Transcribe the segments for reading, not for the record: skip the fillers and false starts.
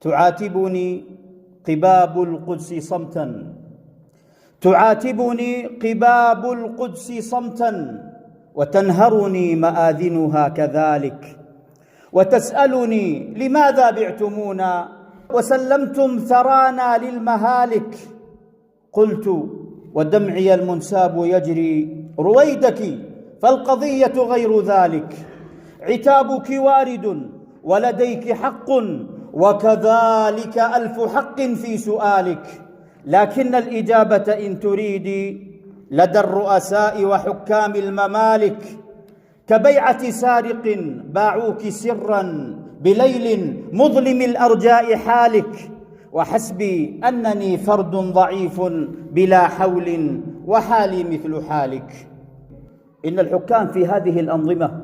تعاتبني قباب القدس صمتا، تعاتبني قباب القدس صمتا، وتنهرني مآذنها كذلك، وتسألني لماذا بعتمونا وسلمتم ثرانا للمهالك. قلت ودمعي المنساب يجري رويدك، فالقضية غير ذلك، عتابك وارد ولديك حق، وكذلك ألف حق في سؤالك، لكن الإجابة إن تريدي لدى الرؤساء وحكام الممالك، كبيعة سارق باعوك سرا بليل مظلم الأرجاء حالك، وحسبي أنني فرد ضعيف بلا حول وحالي مثل حالك. إن الحكام في هذه الأنظمة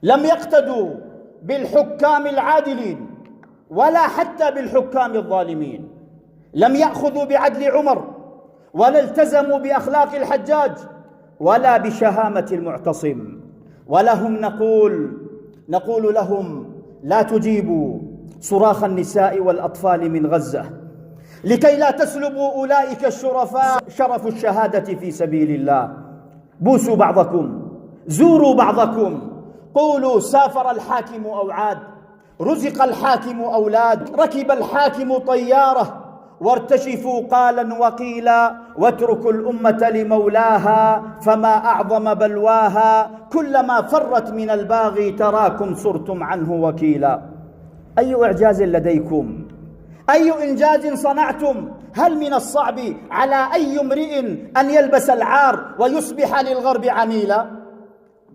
لم يقتدوا بالحكام العادلين ولا حتى بالحكام الظالمين، لم يأخذوا بعدل عمر ولا التزموا بأخلاق الحجاج ولا بشهامة المعتصم، ولهم نقول لهم لا تجيبوا صراخ النساء والأطفال من غزة لكي لا تسلبوا أولئك الشرفاء شرف الشهادة في سبيل الله. بوسوا بعضكم، زوروا بعضكم، قولوا سافر الحاكم أو عاد، رزق الحاكم أولاد، ركب الحاكم طيارة، وارتشفوا قالا وقيلا، واتركوا الأمة لمولاها فما أعظم بلواها، كلما فرت من الباغي تراكم صرتم عنه وكيلا. أي إعجاز لديكم؟ أي إنجاز صنعتم؟ هل من الصعب على أي امرئ أن يلبس العار ويصبح للغرب عميلا؟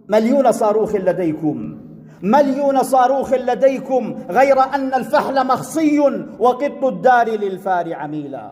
مليون صاروخ لديكم، مليون صاروخ لديكم، غير أن الفحل مخصي وقط الدار للفار عميلا.